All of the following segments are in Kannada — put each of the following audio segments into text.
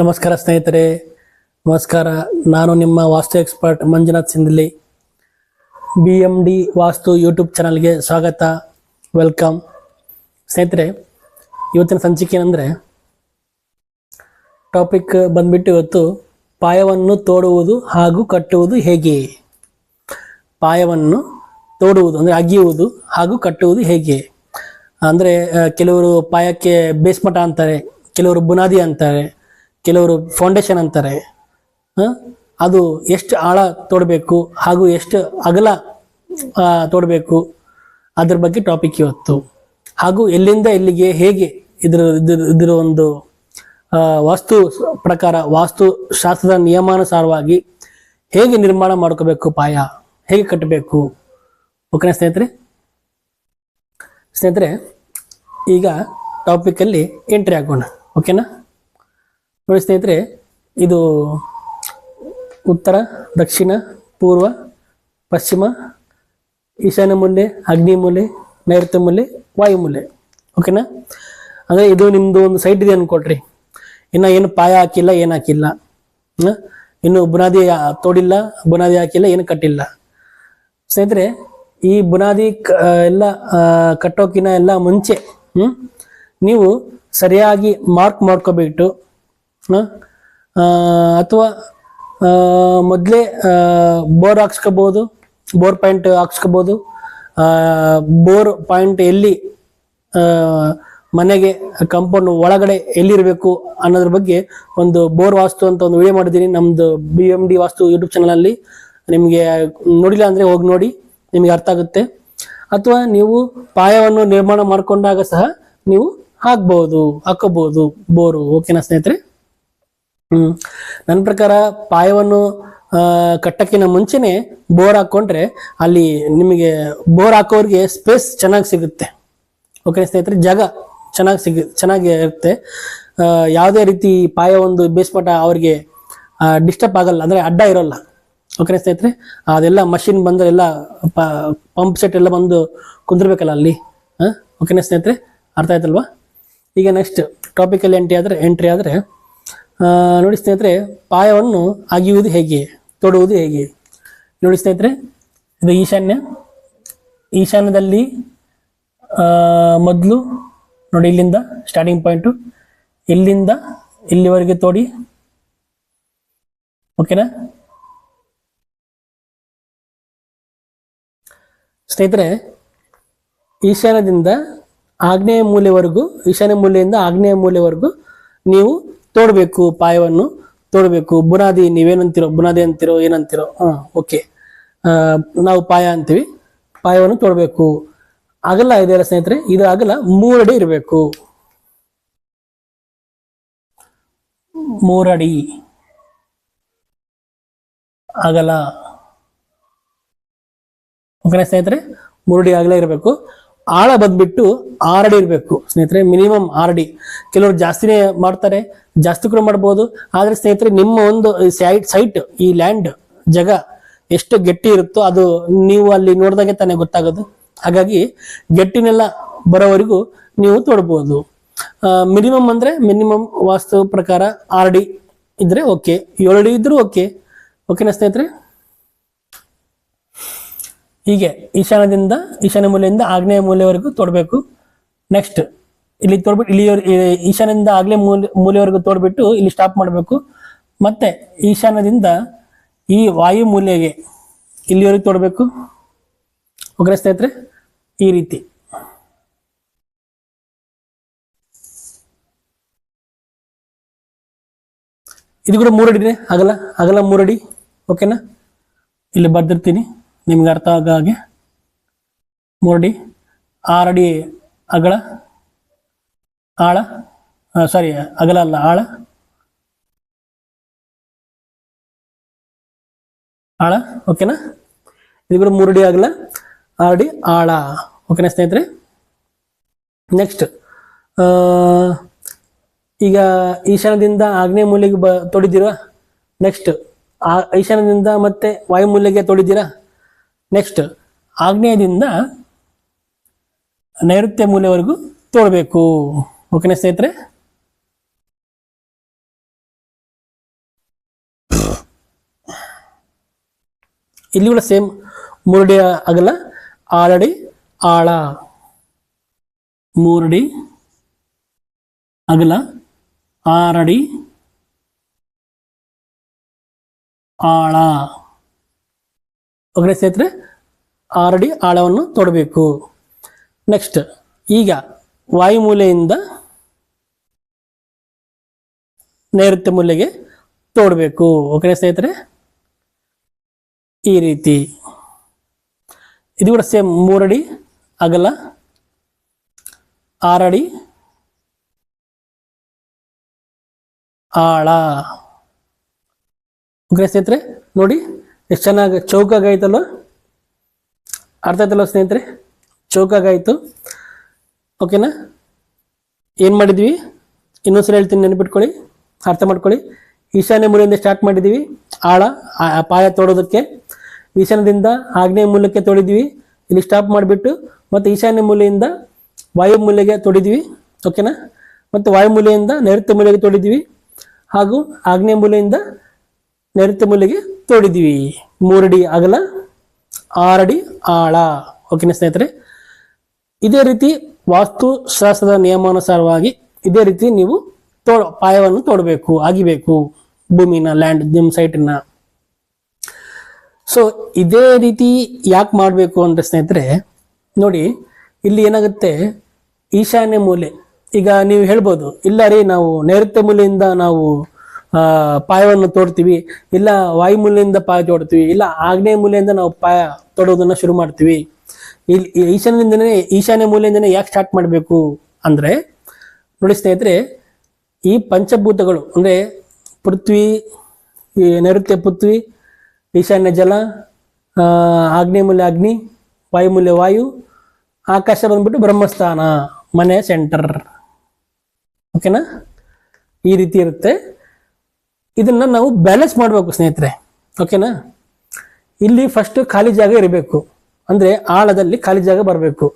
ನಮಸ್ಕಾರ ಸ್ನೇಹಿತರೆ, ನಮಸ್ಕಾರ. ನಾನು ನಿಮ್ಮ ವಾಸ್ತು ಎಕ್ಸ್ಪರ್ಟ್ ಮಂಜುನಾಥ್ ಸಿಂಧಲಿ. BMD ವಾಸ್ತು ಯೂಟ್ಯೂಬ್ ಚಾನಲ್ಗೆ ಸ್ವಾಗತ, ವೆಲ್ಕಮ್. ಸ್ನೇಹಿತರೆ, ಇವತ್ತಿನ ಸಂಚಿಕೆ ಏನಂದರೆ ಟಾಪಿಕ್ ಬಂದ್ಬಿಟ್ಟು ಇವತ್ತು ಪಾಯವನ್ನು ತೋಡುವುದು ಹಾಗೂ ಕಟ್ಟುವುದು ಹೇಗೆ. ಪಾಯವನ್ನು ತೋಡುವುದು ಅಂದರೆ ಅಗಿಯುವುದು ಹಾಗೂ ಕಟ್ಟುವುದು ಹೇಗೆ ಅಂದರೆ ಕೆಲವರು ಪಾಯಕ್ಕೆ ಬೇಸ್ಮಠ ಅಂತಾರೆ, ಕೆಲವರು ಬುನಾದಿ ಅಂತಾರೆ, ಕೆಲವರು ಫೌಂಡೇಶನ್ ಅಂತಾರೆ. ಅದು ಎಷ್ಟು ಆಳ ತೋಡಬೇಕು ಹಾಗೂ ಎಷ್ಟು ಅಗಲ ತೋಡಬೇಕು ಅದ್ರ ಬಗ್ಗೆ ಟಾಪಿಕ್ ಇವತ್ತು. ಹಾಗೂ ಎಲ್ಲಿಂದ ಎಲ್ಲಿಗೆ ಹೇಗೆ ಇದರ ಒಂದು ವಾಸ್ತು ಪ್ರಕಾರ, ವಾಸ್ತು ಶಾಸ್ತ್ರದ ನಿಯಮಾನುಸಾರವಾಗಿ ಹೇಗೆ ನಿರ್ಮಾಣ ಮಾಡ್ಕೋಬೇಕು, ಪಾಯ ಹೇಗೆ ಕಟ್ಟಬೇಕು. ಓಕೆನಾ ಸ್ನೇಹಿತರೆ, ಈಗ ಟಾಪಿಕಲ್ಲಿ ಎಂಟ್ರಿ ಆಗೋಣ. ಓಕೆನಾ. ನೋಡಿ ಸ್ನೇಹಿತರೆ, ಇದು ಉತ್ತರ, ದಕ್ಷಿಣ, ಪೂರ್ವ, ಪಶ್ಚಿಮ, ಈಶಾನ್ಯ ಮೂಲೆ, ಅಗ್ನಿ ಮೂಲೆ, ನೈಋತ್ಯ ಮೂಲೆ, ವಾಯು ಮೂಲೆ. ಓಕೆನಾ. ಅಂದರೆ ಇದು ನಿಮ್ಮದು ಒಂದು ಸೈಟ್ ಇದೆ ಅಂದ್ಕೊಳ್ರಿ. ಇನ್ನು ಏನು ಪಾಯ ಹಾಕಿಲ್ಲ, ಏನು ಹಾಕಿಲ್ಲ, ಇನ್ನು ಬುನಾದಿ ತೋಡಿಲ್ಲ, ಬುನಾದಿ ಹಾಕಿಲ್ಲ, ಏನು ಕಟ್ಟಿಲ್ಲ. ಸ್ನೇಹಿತರೆ, ಈ ಬುನಾದಿ ಎಲ್ಲ ಕಟ್ಟೋಕಿನ ಎಲ್ಲ ಮುಂಚೆ ನೀವು ಸರಿಯಾಗಿ ಮಾರ್ಕ್ ಮಾಡ್ಕೋಬಿಟ್ಟು ಅಥವಾ ಮೊದಲೇ ಬೋರ್ ಹಾಕ್ಸ್ಕೋಬೋದು, ಬೋರ್ ಪಾಯಿಂಟ್ ಹಾಕ್ಸ್ಕೋಬೋದು. ಬೋರ್ ಪಾಯಿಂಟ್ ಎಲ್ಲಿ ಮನೆಗೆ ಕಾಂಪೌಂಡ್ ಒಳಗಡೆ ಎಲ್ಲಿರಬೇಕು ಅನ್ನೋದ್ರ ಬಗ್ಗೆ ಒಂದು ಬೋರ್ ವಾಸ್ತು ಅಂತ ಒಂದು ವಿಡಿಯೋ ಮಾಡಿದ್ದೀನಿ ನಮ್ಮದು BMD ವಾಸ್ತು ಯೂಟ್ಯೂಬ್ ಚಾನಲಲ್ಲಿ. ನಿಮಗೆ ನೋಡಿಲ್ಲ ಅಂದರೆ ಹೋಗಿ ನೋಡಿ, ನಿಮಗೆ ಅರ್ಥ ಆಗುತ್ತೆ. ಅಥವಾ ನೀವು ಪಾಯವನ್ನು ನಿರ್ಮಾಣ ಮಾಡಿಕೊಂಡಾಗ ಸಹ ನೀವು ಹಾಕೋಬಹುದು ಬೋರು. ಓಕೆನಾ ಸ್ನೇಹಿತರೆ. ನನ್ನ ಪ್ರಕಾರ ಪಾಯವನ್ನು ಕಟ್ಟಕ್ಕಿಂತ ಮುಂಚೆನೆ ಬೋರ್ ಹಾಕೊಂಡ್ರೆ ಅಲ್ಲಿ ನಿಮಗೆ ಬೋರ್ ಹಾಕೋರಿಗೆ ಸ್ಪೇಸ್ ಚೆನ್ನಾಗಿ ಸಿಗುತ್ತೆ. ಓಕೆ ಸ್ನೇಹಿತರೆ, ಜಾಗ ಚೆನ್ನಾಗಿ ಇರುತ್ತೆ. ಯಾವುದೇ ರೀತಿ ಪಾಯ ಒಂದು ಬೇಸ್ಮಠ ಅವ್ರಿಗೆ ಡಿಸ್ಟರ್ಬ್ ಆಗಲ್ಲ, ಅಂದರೆ ಅಡ್ಡ ಇರೋಲ್ಲ. ಓಕೆ ಸ್ನೇಹಿತರೆ, ಅದೆಲ್ಲ ಮಷಿನ್ ಬಂದರೆ ಎಲ್ಲ ಪಂಪ್ ಸೆಟ್ ಎಲ್ಲ ಬಂದು ಕುಂದಿರ್ಬೇಕಲ್ಲ ಅಲ್ಲಿ. ಓಕೆನಾ ಸ್ನೇಹಿತರೆ, ಅರ್ಥ ಆಯ್ತಲ್ವಾ. ಈಗ ನೆಕ್ಸ್ಟ್ ಟಾಪಿಕಲ್ಲಿ ಎಂಟ್ರಿ ಆದರೆ ನೋಡಿ ಸ್ನೇಹಿತರೆ, ಪಾಯವನ್ನು ಅಗಿಯುವುದು ಹೇಗೆ, ತೊಡುವುದು ಹೇಗೆ. ನೋಡಿ ಸ್ನೇಹಿತರೆ, ಇದು ಈಶಾನ್ಯದಲ್ಲಿ ಮೊದಲು ನೋಡಿ, ಇಲ್ಲಿಂದ ಸ್ಟಾರ್ಟಿಂಗ್ ಪಾಯಿಂಟು, ಇಲ್ಲಿಂದ ಇಲ್ಲಿವರೆಗೆ ತೋಡಿ. ಓಕೆನಾ ಸ್ನೇಹಿತರೆ, ಈಶಾನ್ಯದಿಂದ ಆಗ್ನೇಯ ಮೂಲೆಯಿಂದ ಆಗ್ನೇಯ ಮೂಲೆವರೆಗೂ ನೀವು ತೋಡಬೇಕು, ಪಾಯವನ್ನು ತೋಡಬೇಕು. ಬುನಾದಿ ನೀವೇನಂತೀರೋ, ಬುನಾದಿ ಅಂತೀರೋ ಏನಂತೀರೋ, ಓಕೆ, ನಾವು ಪಾಯ ಅಂತೀವಿ. ಪಾಯವನ್ನು ತೋಡಬೇಕು. ಅಗಲ ಇದೆಯಲ್ಲ ಸ್ನೇಹಿತರೆ, ಇದು ಅಗಲ 3 ಅಡಿ ಇರಬೇಕು. 3 ಅಡಿ ಅಗಲ. ಓಕೆನಾ ಸ್ನೇಹಿತರೆ, 3 ಅಡಿ ಅಗಲ ಇರಬೇಕು. ಆಳ ಬಂದ್ಬಿಟ್ಟು 6 ಅಡಿ ಇರಬೇಕು ಸ್ನೇಹಿತರೆ, ಮಿನಿಮಮ್ 6 ಅಡಿ. ಕೆಲವರು ಜಾಸ್ತಿನೇ ಮಾಡ್ತಾರೆ, ಜಾಸ್ತಿ ಕೂಡ ಮಾಡ್ಬೋದು. ಆದ್ರೆ ಸ್ನೇಹಿತರೆ, ನಿಮ್ಮ ಒಂದು ಸೈಟ್, ಈ ಲ್ಯಾಂಡ್ ಜಾಗ ಎಷ್ಟು ಗಟ್ಟಿ ಇರುತ್ತೋ ಅದು ನೀವು ಅಲ್ಲಿ ನೋಡಿದಾಗೆ ತಾನೇ ಗೊತ್ತಾಗೋದು. ಹಾಗಾಗಿ ಗಟ್ಟಿನೆಲ್ಲ ಬರೋವರೆಗೂ ನೀವು ತೋಡ್ಬೋದು. ಮಿನಿಮಮ್ ಅಂದ್ರೆ ಮಿನಿಮಮ್ ವಾಸ್ತು ಪ್ರಕಾರ 6 ಅಡಿ ಇದ್ರೆ ಓಕೆ, 7 ಅಡಿ ಇದ್ರೂ ಓಕೆ. ಓಕೆನಾ ಸ್ನೇಹಿತರೆ. ಹೀಗೆ ಈಶಾನ್ಯ ಮೂಲೆಯಿಂದ ಆಗ್ನೇಯ ಮೂಲೆವರೆಗೂ ತೋಡಬೇಕು. ನೆಕ್ಸ್ಟ್ ಇಲ್ಲಿ ತೋಡ್ಬಿಟ್ಟು ಈಶಾನ್ಯದಿಂದ ಆಗ್ನೇಯ ಮೂಲೆವರೆಗೂ ತೋಡ್ಬಿಟ್ಟು ಇಲ್ಲಿ ಸ್ಟಾಪ್ ಮಾಡಬೇಕು. ಮತ್ತೆ ಈಶಾನ್ಯದಿಂದ ಈ ವಾಯು ಮೂಲೆಗೆ ಇಲ್ಲಿವರೆಗೂ ತೋಡಬೇಕು. ಓಕೆ ಸ್ನೇಹಿತರೆ, ಈ ರೀತಿ. ಇದು ಕೂಡ 3 ಅಡಿನೇ ಅಗಲ 3 ಅಡಿ. ಓಕೆನಾ, ಇಲ್ಲಿ ಬರ್ದಿರ್ತೀನಿ ನಿಮ್ಗೆ ಅರ್ಥ ಆಗೋ ಹಾಗೆ. 3 ಅಡಿ, 6 ಅಡಿ ಅಗಲ, ಅಗಲ ಅಲ್ಲ, ಆಳ. ಓಕೆನಾ, ಇದು ಕೂಡ 3 ಅಡಿ ಅಗಲ, 6 ಅಡಿ ಆಳ. ಓಕೆನಾ ಸ್ನೇಹಿತರೆ. ನೆಕ್ಸ್ಟ್ ಈಗ ಈಶಾನ್ಯದಿಂದ ಆಗ್ನೇಯ ಮೂಲೆಗೆ ತೋಡಿದ್ದೀರಾ. ನೆಕ್ಸ್ಟ್ ಈಶಾನ್ಯದಿಂದ ಮತ್ತೆ ವಾಯು ಮೂಲೆಗೆ ತೋಡಿದ್ದೀರಾ. ನೆಕ್ಸ್ಟ್ ಆಗ್ನೇಯದಿಂದ ನೈಋತ್ಯ ಮೂಲೆವರೆಗೂ ತೋಡಬೇಕು. ಓಕೆನಾ ಸ್ನೇಹಿತರೆ. ಇಲ್ಲಿ ಕೂಡ ಸೇಮ್ 3 ಅಡಿ ಅಗಲ 6 ಅಡಿ ಆಳ, 3 ಅಡಿ ಅಗಲ 6 ಅಡಿ ಆಳ. ಓಕೆ ಸ್ನೇಹಿತರೆ, 6 ಅಡಿ ಆಳವನ್ನು ತೋಡಬೇಕು. ನೆಕ್ಸ್ಟ್ ಈಗ ವಾಯುಮೂಲೆಯಿಂದ ನೈಋತ್ಯ ಮೂಲೆಗೆ ತೋಡಬೇಕು. ಓಕೆ ಸ್ನೇಹಿತರೆ, ಈ ರೀತಿ ಇದು ಕೂಡ ಸೇಮ್ 3 ಅಡಿ ಅಗಲ 6 ಅಡಿ ಆಳ. ಓಕೆ ಸ್ನೇಹಿತರೆ, ನೋಡಿ ಎಷ್ಟು ಚೆನ್ನಾಗಿ ಚೌಕಾಗಾಯ್ತಲ್ವ, ಅರ್ಥ ಆಯ್ತಲ್ವ ಸ್ನೇಹಿತರೆ, ಚೌಕಾಗಾಯ್ತು. ಓಕೆನಾ, ಏನು ಮಾಡಿದ್ವಿ ಇನ್ನೊಂದ್ಸಲ ಹೇಳ್ತೀನಿ, ನೆನಪಿಟ್ಕೊಳ್ಳಿ, ಅರ್ಥ ಮಾಡ್ಕೊಳ್ಳಿ. ಈಶಾನ್ಯ ಮೂಲೆಯಿಂದ ಸ್ಟಾರ್ಟ್ ಮಾಡಿದ್ದೀವಿ ಆಳ ಪಾಯ ತೋಡೋದಕ್ಕೆ. ಈಶಾನ್ಯದಿಂದ ಆಗ್ನೇಯ ಮೂಲಕ್ಕೆ ತೋಡಿದ್ವಿ, ಇಲ್ಲಿ ಸ್ಟಾಪ್ ಮಾಡಿಬಿಟ್ಟು ಮತ್ತು ಈಶಾನ್ಯ ಮೂಲೆಯಿಂದ ವಾಯು ಮೂಲೆಗೆ ತೋಡಿದ್ವಿ. ಓಕೆನಾ, ಮತ್ತು ವಾಯು ಮೂಲೆಯಿಂದ ನೈಋತ್ಯ ಮೂಲೆಗೆ ತೋಡಿದ್ವಿ, ಹಾಗೂ ಆಗ್ನೇಯ ಮೂಲೆಯಿಂದ ನೈಋತ್ಯ ಮೂಲೆಗೆ ತೋಡಿದ್ವಿ. 3 ಅಡಿ ಅಗಲ 6 ಅಡಿ ಆಳ. ಓಕೆನಾ ಸ್ನೇಹಿತರೆ, ಇದೇ ರೀತಿ ವಾಸ್ತುಶಾಸ್ತ್ರದ ನಿಯಮಾನುಸಾರವಾಗಿ ಇದೇ ರೀತಿ ನೀವು ಪಾಯವನ್ನು ತೋಡಬೇಕು, ಆಗಿಬೇಕು ಭೂಮಿನ, ಲ್ಯಾಂಡ್, ನಿಮ್ಮ ಸೈಟನ್ನ. ಸೊ ಇದೇ ರೀತಿ ಯಾಕೆ ಮಾಡಬೇಕು ಅಂದ್ರೆ ಸ್ನೇಹಿತರೆ, ನೋಡಿ ಇಲ್ಲಿ ಏನಾಗುತ್ತೆ, ಈಶಾನ್ಯ ಮೂಲೆ, ಈಗ ನೀವು ಹೇಳ್ಬೋದು ಇಲ್ಲ ರೀ ನಾವು ನೈಋತ್ಯ ಮೂಲೆಯಿಂದ ನಾವು ಪಾಯವನ್ನು ತೋಡ್ತೀವಿ, ಇಲ್ಲ ವಾಯುಮೂಲೆಯಿಂದ ಪಾಯ ತೋಡ್ತೀವಿ, ಇಲ್ಲ ಆಗ್ನೇಯ ಮೂಲೆಯಿಂದ ನಾವು ಪಾಯ ತೋಡೋದನ್ನ ಶುರು ಮಾಡ್ತೀವಿ. ಇಲ್ಲಿ ಈಶಾನ್ಯ ಮೂಲೆಯಿಂದನೇ ಯಾಕೆ ಸ್ಟಾರ್ಟ್ ಮಾಡಬೇಕು ಅಂದ್ರೆ, ನೋಡಿ ಸ್ನೇಹಿತರೆ, ಈ ಪಂಚಭೂತಗಳು ಅಂದ್ರೆ ಪೃಥ್ವಿ, ಈ ನೈಋತ್ಯ ಪೃಥ್ವಿ, ಈಶಾನ್ಯ ಜಲ, ಆಗ್ನೇಯ ಮೂಲೆ ಅಗ್ನಿ, ವಾಯುಮೂಲೆ ವಾಯು, ಆಕಾಶ ಬಂದ್ಬಿಟ್ಟು ಬ್ರಹ್ಮಸ್ಥಾನ, ಮನೆ ಸೆಂಟರ್. ಓಕೆನಾ, ಈ ರೀತಿ ಇರುತ್ತೆ. ಇದನ್ನ ನಾವು ಬ್ಯಾಲೆನ್ಸ್ ಮಾಡಬೇಕು ಸ್ನೇಹಿತರೆ. ಓಕೆನಾ, ಇಲ್ಲಿ ಫಸ್ಟ್ ಖಾಲಿ ಜಾಗ ಇರಬೇಕು, ಅಂದ್ರೆ ಆಳದಲ್ಲಿ ಖಾಲಿ ಜಾಗ ಬರಬೇಕು.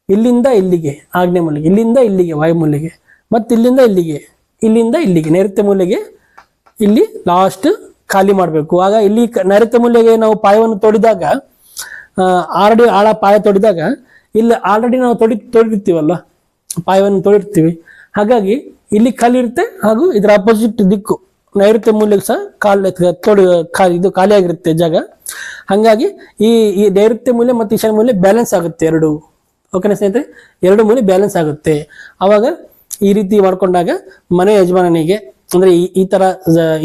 ಇಲ್ಲಿಂದ ಇಲ್ಲಿಗೆ ಆಗ್ನೇಯ ಮೂಲೆಗೆ, ಇಲ್ಲಿಂದ ಇಲ್ಲಿಗೆ ವಾಯುಮೂಲೆಗೆ, ಮತ್ತು ಇಲ್ಲಿಂದ ಇಲ್ಲಿಗೆ, ಇಲ್ಲಿಂದ ಇಲ್ಲಿಗೆ ನೈಋತ್ಯ ಮೂಲೆಗೆ, ಇಲ್ಲಿ ಲಾಸ್ಟ್ ಖಾಲಿ ಮಾಡಬೇಕು. ಆಗ ಇಲ್ಲಿ ನೈಋತ್ಯ ಮೂಲೆಗೆ ನಾವು ಪಾಯವನ್ನು ತೋಡಿದಾಗ, 6 ಅಡಿ ಆಳ ಪಾಯ ತೋಡಿದಾಗ, ಇಲ್ಲಿ ಆಲ್ರೆಡಿ ನಾವು ತೋಡಿರ್ತೀವಲ್ಲ, ಪಾಯವನ್ನು ತೋಡಿರ್ತೀವಿ, ಹಾಗಾಗಿ ಇಲ್ಲಿ ಖಾಲಿ ಇರುತ್ತೆ. ಹಾಗೂ ಇದರ ಅಪೋಸಿಟ್ ದಿಕ್ಕು ನೈಋತ್ಯ ಮೂಲೆಗೆ ಸಹ ಇದು ಖಾಲಿಯಾಗಿರುತ್ತೆ ಜಾಗ. ಹಾಗಾಗಿ ಈ ನೈಋತ್ಯ ಮೂಲೆ ಮತ್ತು ಈಶಾನ್ಯ ಮೂಲೆ ಬ್ಯಾಲೆನ್ಸ್ ಆಗುತ್ತೆ ಎರಡು. ಓಕೆನಾ ಸ್ನೇಹಿತರೆ, ಎರಡು ಮೂಲೆ ಬ್ಯಾಲೆನ್ಸ್ ಆಗುತ್ತೆ. ಅವಾಗ ಈ ರೀತಿ ಮಾಡ್ಕೊಂಡಾಗ ಮನೆ ಯಜಮಾನನಿಗೆ, ಅಂದ್ರೆ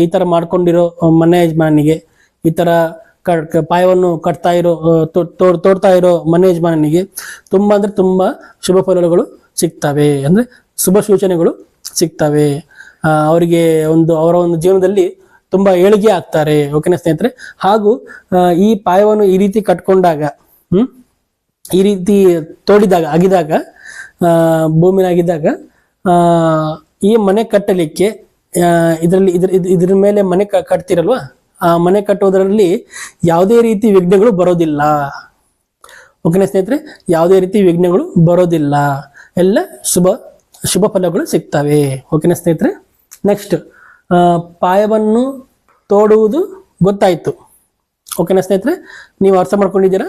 ಈ ತರ ಮಾಡ್ಕೊಂಡಿರೋ ಮನೆ ಯಜಮಾನನಿಗೆ, ಈ ತರ ಪಾಯವನ್ನು ಕಟ್ತಾ ಇರೋ ತೋಡ್ತಾ ಇರೋ ಮನೆ ಯಜಮಾನನಿಗೆ ತುಂಬಾ ಅಂದ್ರೆ ತುಂಬಾ ಶುಭ ಫಲಗಳು ಸಿಗ್ತವೆ, ಅಂದ್ರೆ ಶುಭ ಸೂಚನೆಗಳು ಸಿಗ್ತವೆ. ಅವರಿಗೆ ಅವರ ಒಂದು ಜೀವನದಲ್ಲಿ ತುಂಬಾ ಏಳಿಗೆ ಆಗ್ತಾರೆ. ಓಕೆನಾ ಸ್ನೇಹಿತರೆ, ಹಾಗೂ ಈ ಪಾಯವನ್ನು ಈ ರೀತಿ ಕಟ್ಕೊಂಡಾಗ, ಈ ರೀತಿ ತೋಡಿದಾಗ, ಅಗಿದಾಗ, ಭೂಮಿನಾಗಿದ್ದಾಗ, ಈ ಮನೆ ಕಟ್ಟಲಿಕ್ಕೆ ಇದ್ರ ಮೇಲೆ ಮನೆ ಕಟ್ತಿರಲ್ವಾ, ಆ ಮನೆ ಕಟ್ಟೋದ್ರಲ್ಲಿ ಯಾವುದೇ ರೀತಿ ವಿಘ್ನಗಳು ಬರೋದಿಲ್ಲ. ಓಕೆನಾ ಸ್ನೇಹಿತರೆ, ಯಾವುದೇ ರೀತಿ ವಿಘ್ನಗಳು ಬರೋದಿಲ್ಲ, ಎಲ್ಲ ಶುಭ ಫಲಗಳು ಸಿಗ್ತವೆ. ಓಕೆನಾ ಸ್ನೇಹಿತರೆ, ನೆಕ್ಸ್ಟ್ ಪಾಯವನ್ನು ತೋಡುವುದು ಗೊತ್ತಾಯ್ತು. ಓಕೆನಾ ಸ್ನೇಹಿತರೆ, ನೀವು ಅರ್ಥ ಮಾಡ್ಕೊಂಡಿದ್ದೀರಾ.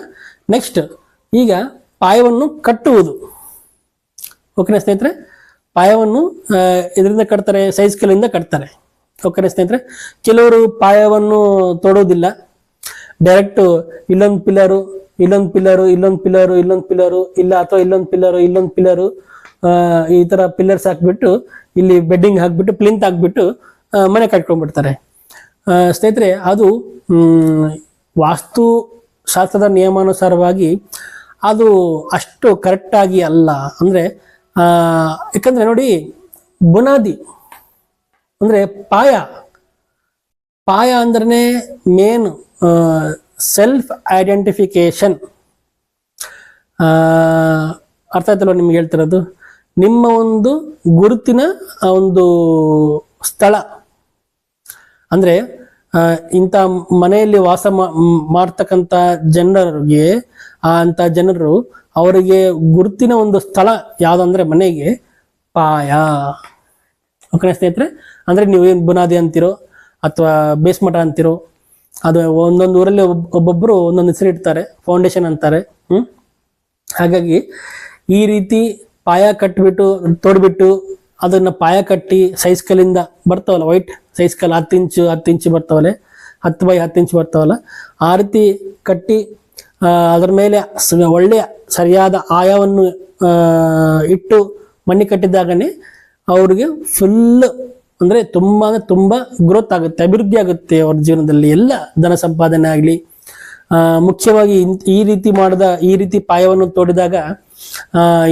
ನೆಕ್ಸ್ಟ್ ಈಗ ಪಾಯವನ್ನು ಕಟ್ಟುವುದು. ಓಕೆನಾ ಸ್ನೇಹಿತರೆ, ಪಾಯವನ್ನು ಇದರಿಂದ ಕಟ್ತಾರೆ, ಸೈಜ್ ಸ್ಕೇಲಿಂದ ಕಟ್ತಾರೆ. ಓಕೆನಾ ಸ್ನೇಹಿತರೆ, ಕೆಲವರು ಪಾಯವನ್ನು ತೋಡೋದಿಲ್ಲ, ಡೈರೆಕ್ಟ್ ಇಲ್ಲೊಂದು ಪಿಲ್ಲರು, ಇಲ್ಲೊಂದು ಪಿಲ್ಲರು, ಇಲ್ಲೊಂದು ಪಿಲ್ಲರು, ಇಲ್ಲೊಂದು ಪಿಲ್ಲರು, ಇಲ್ಲ ಅಥವಾ ಇಲ್ಲೊಂದು ಪಿಲ್ಲರು, ಇಲ್ಲೊಂದು ಪಿಲ್ಲರು, ಈ ತರ ಪಿಲ್ಲರ್ಸ್ ಹಾಕ್ಬಿಟ್ಟು ಇಲ್ಲಿ ಬೆಡ್ಡಿಂಗ್ ಹಾಕ್ಬಿಟ್ಟು ಪ್ಲಿಂತ್ ಹಾಕ್ಬಿಟ್ಟು ಮನೆ ಕಟ್ಕೊಂಡ್ಬಿಡ್ತಾರೆ. ಸ್ನೇಹಿತರೆ, ಅದು ವಾಸ್ತು ಶಾಸ್ತ್ರದ ನಿಯಮಾನುಸಾರವಾಗಿ ಅದು ಅಷ್ಟು ಕರೆಕ್ಟಾಗಿ ಅಲ್ಲ. ಅಂದ್ರೆ ಯಾಕಂದ್ರೆ ನೋಡಿ, ಬುನಾದಿ ಅಂದ್ರೆ ಪಾಯ ಅಂದ್ರೆ ಮೇನ್ ಸೆಲ್ಫ್ ಐಡೆಂಟಿಫಿಕೇಶನ್. ಅರ್ಥ ಆಯ್ತಲ್ವ ನಿಮ್ಗೆ ಹೇಳ್ತಿರೋದು? ನಿಮ್ಮ ಒಂದು ಗುರುತಿನ ಒಂದು ಸ್ಥಳ. ಅಂದ್ರೆ ಇಂಥ ಮನೆಯಲ್ಲಿ ವಾಸ ಮಾಡ್ತಕ್ಕಂಥ ಜನರಿಗೆ, ಅಂತ ಜನರು ಅವರಿಗೆ ಗುರುತಿನ ಒಂದು ಸ್ಥಳ ಯಾವ್ದಂದ್ರೆ ಮನೆಗೆ ಪಾಯ. ಓಕೆನಾ ಸ್ನೇಹಿತರೆ, ಅಂದ್ರೆ ನೀವೇನು ಬುನಾದಿ ಅಂತಿರೋ ಅಥವಾ ಬೇಸ್ಮಠ ಅಂತಿರೋ ಅದು ಒಂದೊಂದು ಊರಲ್ಲಿ ಒಬ್ಬೊಬ್ಬರು ಒಂದೊಂದು ಹೆಸರು ಇಡ್ತಾರೆ, ಫೌಂಡೇಶನ್ ಅಂತಾರೆ. ಹಾಗಾಗಿ ಈ ರೀತಿ ಪಾಯ ಕಟ್ಟಿಬಿಟ್ಟು ತೋಡ್ಬಿಟ್ಟು ಅದನ್ನ ಪಾಯ ಕಟ್ಟಿ ಸೈಜ್ ಕಲ್ಲಿಂದ ಬರ್ತಾವಲ್ಲ, ವೈಟ್ ಸೈಜ್ ಕಲ್ 10 ಇಂಚು ಬರ್ತಾವಲ್ಲ, 10 by 10 ಇಂಚ್ ಬರ್ತಾವಲ್ಲ, ಆ ರೀತಿ ಕಟ್ಟಿ ಅದರ ಮೇಲೆ ಒಳ್ಳೆಯ ಸರಿಯಾದ ಆಯವನ್ನು ಇಟ್ಟು ಮಣ್ಣಿ ಕಟ್ಟಿದಾಗನೇ ಅವ್ರಿಗೆ ಫುಲ್ ಅಂದ್ರೆ ತುಂಬಾ ಗ್ರೋತ್ ಆಗುತ್ತೆ, ಅಭಿವೃದ್ಧಿ ಆಗುತ್ತೆ ಅವ್ರ ಜೀವನದಲ್ಲಿ. ಎಲ್ಲ ಧನ ಸಂಪಾದನೆ ಆಗಲಿ. ಮುಖ್ಯವಾಗಿ ಈ ರೀತಿ ಪಾಯವನ್ನು ತೋಡಿದಾಗ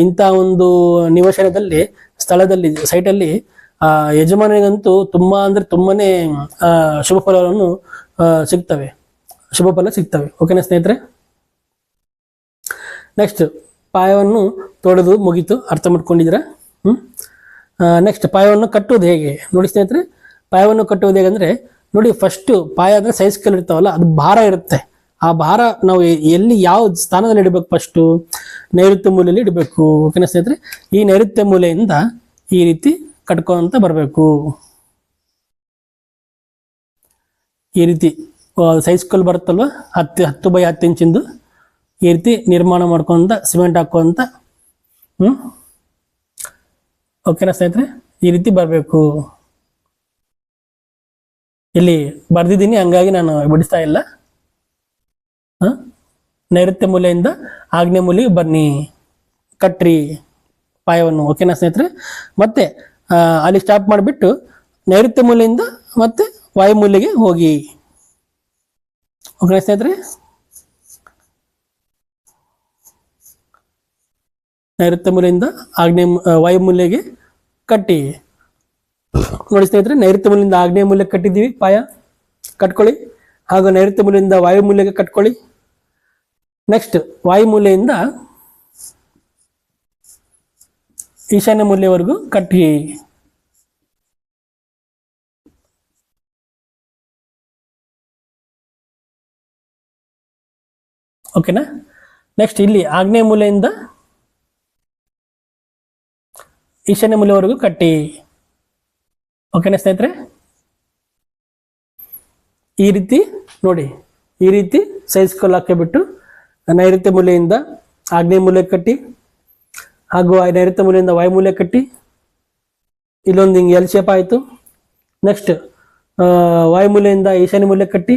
ಇಂಥ ಒಂದು ನಿವೇಶನದಲ್ಲಿ, ಸ್ಥಳದಲ್ಲಿ, ಸೈಟಲ್ಲಿ ಯಜಮಾನಿಗಂತೂ ತುಂಬಾನೇ ಶುಭ ಫಲವನ್ನು ಶುಭ ಫಲ ಸಿಗ್ತವೆ. ಓಕೆನಾ ಸ್ನೇಹಿತರೆ? ನೆಕ್ಸ್ಟ್ ಪಾಯವನ್ನು ತೋಡೋದು ಮುಗೀತು, ಅರ್ಥ ಮಾಡ್ಕೊಂಡಿದ್ದೀರಾ? ನೆಕ್ಸ್ಟ್ ಪಾಯವನ್ನು ಕಟ್ಟುವುದು ಹೇಗೆ ನೋಡಿ ಸ್ನೇಹಿತರೆ. ಪಾಯವನ್ನು ಕಟ್ಟುವುದು ಹೇಗಂದ್ರೆ ನೋಡಿ, ಫಸ್ಟ್ ಪಾಯ ಅಂದ್ರೆ ಸೈಜ್ ಕಲ್ ಇರ್ತಾವಲ್ಲ, ಅದು ಭಾರ ಇರುತ್ತೆ. ಆ ಭಾರ ನಾವು ಎಲ್ಲಿ ಯಾವ ಸ್ಥಾನದಲ್ಲಿ ಇಡಬೇಕು? ಫಸ್ಟು ನೈಋತ್ಯ ಮೂಲೆಯಲ್ಲಿ ಇಡಬೇಕು. ಓಕೆನಾ ಸ್ನೇಹಿತರೆ? ಈ ನೈಋತ್ಯ ಮೂಲೆಯಿಂದ ಈ ರೀತಿ ಕಟ್ಕೊಂತ ಬರಬೇಕು. ಈ ರೀತಿ ಸೈಜ್ ಕಲ್ ಬರುತ್ತಲ್ವ, 10 by 10 ಇಂಚಿಂದು, ಈ ರೀತಿ ನಿರ್ಮಾಣ ಮಾಡ್ಕೊಂತ ಸಿಮೆಂಟ್ ಹಾಕೋಂತ. ಓಕೆನಾ ಸ್ನೇಹಿತರೆ? ಈ ರೀತಿ ಬರಬೇಕು. ಇಲ್ಲಿ ಬರ್ದಿದ್ದೀನಿ, ಹಂಗಾಗಿ ನಾನು ಬಿಡಿಸ್ತಾ ಇಲ್ಲ. ನೈಋತ್ಯ ಮೂಲೆಯಿಂದ ಆಗ್ನೇಯ ಮೂಲೆಗೆ ಬನ್ನಿ, ಕಟ್ರಿ ಪಾಯವನ್ನು. ಓಕೆನಾ ಸ್ನೇಹಿತರೆ? ಮತ್ತೆ ಅಲ್ಲಿ ಸ್ಟಾಪ್ ಮಾಡಿಬಿಟ್ಟು ನೈಋತ್ಯ ಮೂಲೆಯಿಂದ ಮತ್ತೆ ವಾಯುಮೂಲೆಗೆ ಹೋಗಿ. ಓಕೆನಾ ಸ್ನೇಹಿತರೆ? ನೈಋತ್ಯ ಮೂಲೆಯಿಂದ ವಾಯುಮೂಲೆಗೆ ಕಟ್ಟಿ. ನೋಡಿ ಸ್ನೇಹಿತರೆ, ನೈಋತ್ಯ ಮೂಲೆಯಿಂದ ಆಗ್ನೇಯ ಮೂಲೆಗೆ ಕಟ್ಟಿದ್ದೀವಿ, ಪಾಯ ಕಟ್ಕೊಳ್ಳಿ. ಹಾಗೂ ನೈಋತ್ಯ ಮೂಲೆಯಿಂದ ವಾಯುಮೂಲೆಗೆ ಕಟ್ಕೊಳ್ಳಿ. ನೆಕ್ಸ್ಟ್ ವಾಯುಮೂಲೆಯಿಂದ ಈಶಾನ್ಯ ಮೂಲೆಯವರೆಗೂ ಕಟ್ಟಿ. ಓಕೆನಾ? ನೆಕ್ಸ್ಟ್ ಇಲ್ಲಿ ಆಗ್ನೇಯ ಮೂಲೆಯಿಂದ ಈಶಾನ್ಯ ಮೂಲೆವರೆಗೂ ಕಟ್ಟಿ. ಓಕೆನಾ ಸ್ನೇಹಿತರೆ? ಈ ರೀತಿ ನೋಡಿ, ಈ ರೀತಿ ಸೈಜ್ ಕಲ್ಲು ಹಾಕಿಬಿಟ್ಟು ನೈಋತ್ಯ ಮೂಲೆಯಿಂದ ಆಗ್ನೇಯ ಮೂಲೆ ಕಟ್ಟಿ, ಹಾಗೂ ನೈಋತ್ಯ ಮೂಲೆಯಿಂದ ವಾಯುಮೂಲೆ ಕಟ್ಟಿ. ಇಲ್ಲೊಂದು ಹಿಂಗೆ ಎಲ್ ಶೇಪ್ ಆಯಿತು. ನೆಕ್ಸ್ಟ್ ವಾಯುಮೂಲೆಯಿಂದ ಈಶಾನ್ಯ ಮೂಲೆ ಕಟ್ಟಿ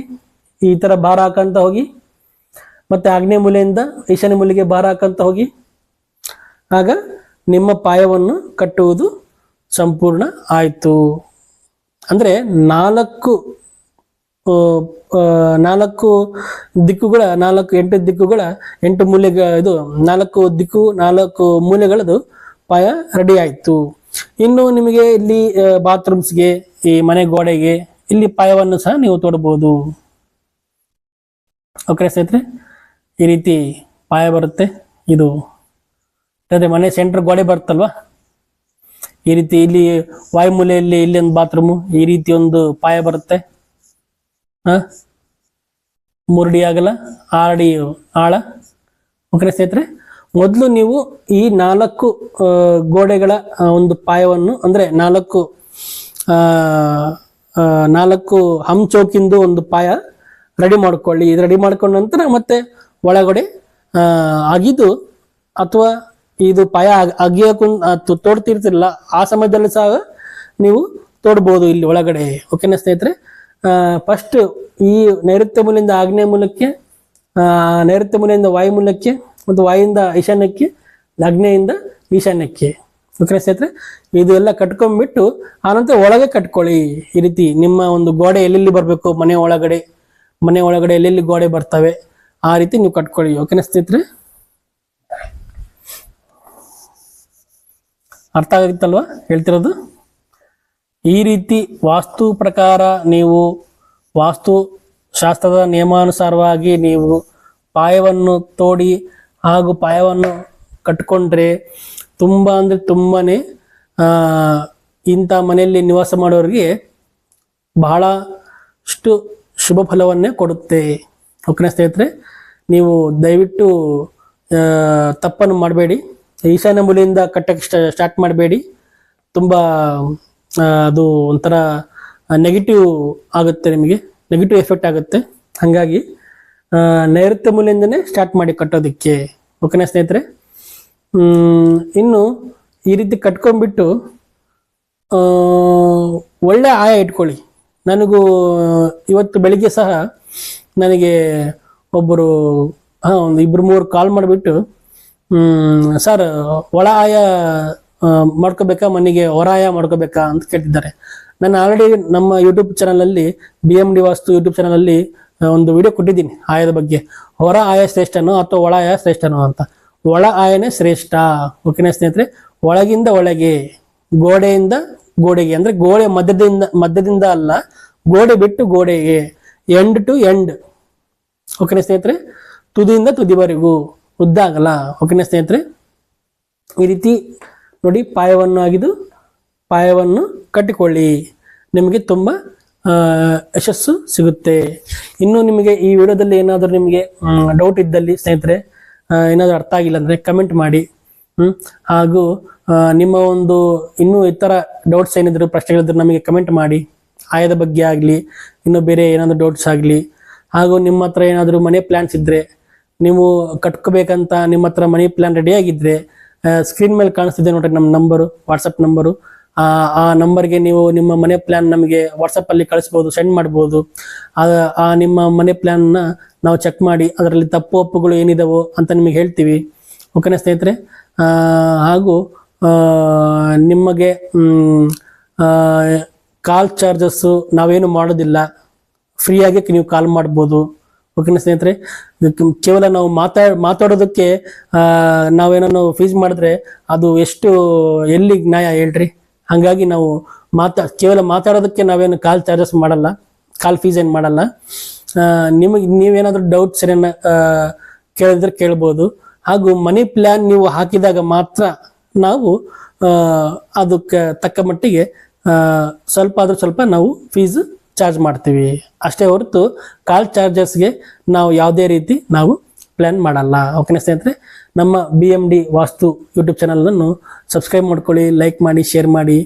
ಈ ಥರ ಭಾರ ಹಾಕಂತ ಹೋಗಿ, ಮತ್ತೆ ಆಗ್ನೇಯ ಮೂಲೆಯಿಂದ ಈಶಾನ್ಯ ಮೂಲೆಗೆ ಭಾರ ಹಾಕಂತ ಹೋಗಿ. ಆಗ ನಿಮ್ಮ ಪಾಯವನ್ನು ಕಟ್ಟುವುದು ಸಂಪೂರ್ಣ ಆಯಿತು. ಅಂದರೆ 4 ದಿಕ್ಕುಗಳ 8 ದಿಕ್ಕುಗಳ 8 ಮೂಲೆಗಳ ಇದು 4 ಮೂಲೆಗಳದು ಪಾಯ ರೆಡಿ ಆಯಿತು. ಇನ್ನು ನಿಮಗೆ ಇಲ್ಲಿ ಬಾತ್ರೂಮ್ಸ್ಗೆ, ಈ ಮನೆ ಗೋಡೆಗೆ ಇಲ್ಲಿ ಪಾಯವನ್ನು ಸಹ ನೀವು ತೋಡಬಹುದು. ಓಕೆ ಸ್ನೇಹಿತರೆ? ಈ ರೀತಿ ಪಾಯ ಬರುತ್ತೆ. ಇದು ಅದೇ ಮನೆ ಸೆಂಟ್ರ್ ಗೋಡೆ ಬರುತ್ತಲ್ವಾ, ಈ ರೀತಿ ಇಲ್ಲಿ ವಾಯುಮೂಲೆಯಲ್ಲಿ ಇಲ್ಲಿ ಒಂದು ಬಾತ್ರೂಮು, ಈ ರೀತಿ ಒಂದು ಪಾಯ ಬರುತ್ತೆ. 3 ಅಡಿ ಆಗಲ್ಲ, 6 ಅಡಿ ಆಳ. ಓಕೆ ಸ್ನೇಹಿತರೆ? ಮೊದಲು ನೀವು ಈ 4 ಗೋಡೆಗಳ ಒಂದು ಪಾಯವನ್ನು, ಅಂದರೆ 4 ಹಂಚೌಕಿಂದು ಒಂದು ಪಾಯ ರೆಡಿ ಮಾಡ್ಕೊಳ್ಳಿ. ಇದು ರೆಡಿ ಮಾಡ್ಕೊಂಡ ನಂತರ ಮತ್ತೆ ಒಳಗಡೆ ಅಗಿದು, ಅಥವಾ ಇದು ಪಾಯ ಅಗಿಯೋಕು ತೋಡ್ತಿರ್ತಿರಲ್ಲ, ಆ ಸಮಯದಲ್ಲಿ ಸಹ ನೀವು ತೋಡ್ಬೋದು ಇಲ್ಲಿ ಒಳಗಡೆ. ಓಕೆನಾ ಸ್ನೇಹಿತರೆ? ಫಸ್ಟ್ ಈ ನೈಋತ್ಯ ಮೂಲೆಯಿಂದ ಆಗ್ನೇಯ ಮೂಲಕ್ಕೆ, ನೈಋತ್ಯ ಮೂಲೆಯಿಂದ ವಾಯುಮೂಲಕ್ಕೆ, ಮತ್ತು ವಾಯುವಿಂದ ಈಶಾನ್ಯಕ್ಕೆ, ಆಗ್ನೇಯಿಂದ ಈಶಾನ್ಯಕ್ಕೆ. ಓಕೆನಾ ಸ್ನೇಹಿತರೆ? ಇದು ಎಲ್ಲ ಕಟ್ಕೊಂಡ್ಬಿಟ್ಟು ಆನಂತರ ಒಳಗೆ ಕಟ್ಕೊಳ್ಳಿ. ಈ ರೀತಿ ನಿಮ್ಮ ಒಂದು ಗೋಡೆ ಎಲ್ಲೆಲ್ಲಿ ಬರಬೇಕು, ಮನೆ ಒಳಗಡೆ ಎಲ್ಲೆಲ್ಲಿ ಗೋಡೆ ಬರ್ತವೆ, ಆ ರೀತಿ ನೀವು ಕಟ್ಕೊಳ್ಳಿ. ಓಕೆನಾ ಸ್ನೇಹಿತರೆ? ಅರ್ಥ ಆಗುತ್ತಲ್ವಾ ಹೇಳ್ತಿರೋದು? ಈ ರೀತಿ ವಾಸ್ತು ಪ್ರಕಾರ ನೀವು ವಾಸ್ತು ಶಾಸ್ತ್ರದ ನಿಯಮಾನುಸಾರವಾಗಿ ನೀವು ಪಾಯವನ್ನು ತೋಡಿ ಹಾಗೂ ಪಾಯವನ್ನು ಕಟ್ಕೊಂಡ್ರೆ ತುಂಬನೇ ಇಂಥ ಮನೆಯಲ್ಲಿ ನಿವಾಸ ಮಾಡೋರಿಗೆ ಬಹಳಷ್ಟು ಶುಭ ಫಲವನ್ನೇ ಕೊಡುತ್ತೆ. ಓಕೆನಾ ಸ್ನೇಹಿತರೆ? ನೀವು ದಯವಿಟ್ಟು ತಪ್ಪನ್ನು ಮಾಡಬೇಡಿ. ಈಶಾನ್ಯ ಮೂಲೆಯಿಂದ ಕಟ್ಟಕ್ಕೆ ಸ್ಟಾರ್ಟ್ ಮಾಡಬೇಡಿ. ತುಂಬ ಅದು ಒಂಥರ ನೆಗೆಟಿವ್ ಆಗುತ್ತೆ, ನಿಮಗೆ ನೆಗೆಟಿವ್ ಎಫೆಕ್ಟ್ ಆಗುತ್ತೆ. ಹಾಗಾಗಿ ನೈಋತ್ಯ ಮೂಲೆಯಿಂದನೇ ಸ್ಟಾರ್ಟ್ ಮಾಡಿ ಕಟ್ಟೋದಕ್ಕೆ. ಓಕೆನಾ ಸ್ನೇಹಿತರೆ? ಇನ್ನು ಈ ರೀತಿ ಕಟ್ಕೊಂಡ್ಬಿಟ್ಟು ಒಳ್ಳೆ ಆಯ ಇಟ್ಕೊಳ್ಳಿ. ನನಗೂ ಇವತ್ತು ಬೆಳಿಗ್ಗೆ ಸಹ ನನಗೆ ಒಬ್ಬರು ಒಂದು 2-3 ಕಾಲ್ ಮಾಡಿಬಿಟ್ಟು ಸರ್ ಒಳ ಆಯ ಮಾಡ್ಕೋಬೇಕಾ ಮನೆಗೆ ಹೊರ ಆಯ ಮಾಡ್ಕೋಬೇಕಾ ಅಂತ ಕೇಳ್ತಿದ್ದಾರೆ. ನಾನು ಆಲ್ರೆಡಿ ನಮ್ಮ ಯೂಟ್ಯೂಬ್ ಚಾನಲಲ್ಲಿ BMD ವಾಸ್ತು ಯೂಟ್ಯೂಬ್ ಚಾನಲಲ್ಲಿ ಒಂದು ವಿಡಿಯೋ ಕೊಟ್ಟಿದ್ದೀನಿ ಆಯದ ಬಗ್ಗೆ. ಹೊರ ಆಯ ಶ್ರೇಷ್ಠನೋ ಅಥವಾ ಒಳ ಆಯ ಶ್ರೇಷ್ಠನೋ ಅಂತ. ಒಳ ಆಯನೇ ಶ್ರೇಷ್ಠ. ಓಕೆನಾ ಸ್ನೇಹಿತರೆ? ಒಳಗಿಂದ ಒಳಗೆ, ಗೋಡೆಯಿಂದ ಗೋಡೆಗೆ, ಅಂದ್ರೆ ಗೋಡೆ ಮಧ್ಯದಿಂದ ಅಲ್ಲ, ಗೋಡೆ ಬಿಟ್ಟು ಗೋಡೆಗೆ, ಎಂಡ್ ಟು ಎಂಡ್. ಓಕೆನಾ ಸ್ನೇಹಿತರೆ? ತುದಿಯಿಂದ ತುದಿವರೆಗೂ ಉದ್ದ ಆಗಲ್ಲ. ಓಕೆನಾ ಸ್ನೇಹಿತರೆ? ಈ ರೀತಿ ನೋಡಿ ಪಾಯವನ್ನು ಕಟ್ಟಿಕೊಳ್ಳಿ, ನಿಮಗೆ ತುಂಬ ಯಶಸ್ಸು ಸಿಗುತ್ತೆ. ಇನ್ನು ನಿಮಗೆ ಈ ವಿಡಿಯೋದಲ್ಲಿ ಏನಾದರೂ ನಿಮಗೆ ಡೌಟ್ ಇದ್ದಲ್ಲಿ ಸ್ನೇಹಿತರೆ, ಏನಾದರೂ ಅರ್ಥ ಆಗಿಲ್ಲ ಅಂದರೆ ಕಮೆಂಟ್ ಮಾಡಿ. ಹಾಗೂ ನಿಮ್ಮ ಒಂದು ಇನ್ನೂ ಇತರ ಡೌಟ್ಸ್ ಏನಿದ್ರು, ಪ್ರಶ್ನೆಗಳಿದ್ರು ನಮಗೆ ಕಮೆಂಟ್ ಮಾಡಿ. ಆಯದ ಬಗ್ಗೆ ಆಗಲಿ, ಇನ್ನು ಬೇರೆ ಏನಾದರೂ ಡೌಟ್ಸ್ ಆಗಲಿ. ಹಾಗೂ ನಿಮ್ಮ ಹತ್ರ ಏನಾದರೂ ಮನಿ ಪ್ಲ್ಯಾನ್ಸ್ ಇದ್ದರೆ, ನೀವು ಕಟ್ಕೋಬೇಕಂತ ನಿಮ್ಮ ಹತ್ರ ಮನಿ ಪ್ಲ್ಯಾನ್ ರೆಡಿಯಾಗಿದ್ದರೆ, ಸ್ಕ್ರೀನ್ ಮೇಲೆ ಕಾಣಿಸ್ತಿದೆ ನೋಡ್ರಿ ನಮ್ಮ ನಂಬರು, ವಾಟ್ಸಪ್ ನಂಬರು. ಆ ನಂಬರ್ಗೆ ನೀವು ನಿಮ್ಮ ಮನೆ ಪ್ಲ್ಯಾನ್ ನಮಗೆ ವಾಟ್ಸಪ್ಪಲ್ಲಿ ಕಳಿಸ್ಬೋದು, ಸೆಂಡ್ ಮಾಡ್ಬೋದು. ಆ ನಿಮ್ಮ ಮನೆ ಪ್ಲ್ಯಾನ್ನ ನಾವು ಚೆಕ್ ಮಾಡಿ ಅದರಲ್ಲಿ ತಪ್ಪು ಒಪ್ಪುಗಳು ಏನಿದಾವೋ ಅಂತ ನಿಮಗೆ ಹೇಳ್ತೀವಿ. ಓಕೆನಾ ಸ್ನೇಹಿತರೆ? ಹಾಗೂ ನಿಮಗೆ ಕಾಲ್ ಚಾರ್ಜಸ್ಸು ನಾವೇನು ಮಾಡೋದಿಲ್ಲ, ಫ್ರೀಯಾಗಿ ನೀವು ಕಾಲ್ ಮಾಡ್ಬೋದು. ಓಕೆನಾ ಸ್ನೇಹಿತರೆ? ಕೇವಲ ನಾವು ಮಾತಾಡೋದಕ್ಕೆ ನಾವೇನೋ ಫೀಸ್ ಮಾಡಿದ್ರೆ ಅದು ಎಲ್ಲಿ ನ್ಯಾಯ ಹೇಳ್ರಿ? ಹಾಗಾಗಿ ನಾವು ಕೇವಲ ಮಾತಾಡೋದಕ್ಕೆ ನಾವೇನು ಕಾಲ್ ಚಾರ್ಜಸ್ ಮಾಡಲ್ಲ, ಕಾಲ್ ಫೀಸ್ ಏನು ಮಾಡಲ್ಲ. ನೀವೇನಾದ್ರೂ ಡೌಟ್ಸ್ ಏನೇನು ಕೇಳಿದ್ರೆ ಕೇಳ್ಬೋದು. ಹಾಗೂ ಮನಿ ಪ್ಲ್ಯಾನ್ ನೀವು ಹಾಕಿದಾಗ ಮಾತ್ರ ನಾವು ಅದಕ್ಕೆ ತಕ್ಕ ಮಟ್ಟಿಗೆ ಸ್ವಲ್ಪ ನಾವು ಫೀಸ್ ಚಾರ್ಜ್ ಮಾಡ್ತೀವಿ ಅಷ್ಟೇ ಹೊರತು ಕಾಲ್ ಚಾರ್ಜಸ್ಗೆ ನಾವು ಯಾವುದೇ ರೀತಿ ನಾವು ಪ್ಲ್ಯಾನ್ ಮಾಡಲ್ಲ. ಓಕೆನಾ ಸ್ನೇಹಿತರೆ? ನಮ್ಮ BMD ವಾಸ್ತು ಯೂಟ್ಯೂಬ್ ಚಾನಲನ್ನು ಸಬ್ಸ್ಕ್ರೈಬ್ ಮಾಡ್ಕೊಳ್ಳಿ, ಲೈಕ್ ಮಾಡಿ, ಶೇರ್ ಮಾಡಿ,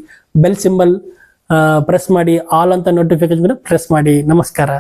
ಬೆಲ್ ಸಿಂಬಲ್ ಪ್ರೆಸ್ ಮಾಡಿ, ಆಲ್ ಅಂತ ನೋಟಿಫಿಕೇಶನ್ ಪ್ರೆಸ್ ಮಾಡಿ. ನಮಸ್ಕಾರ.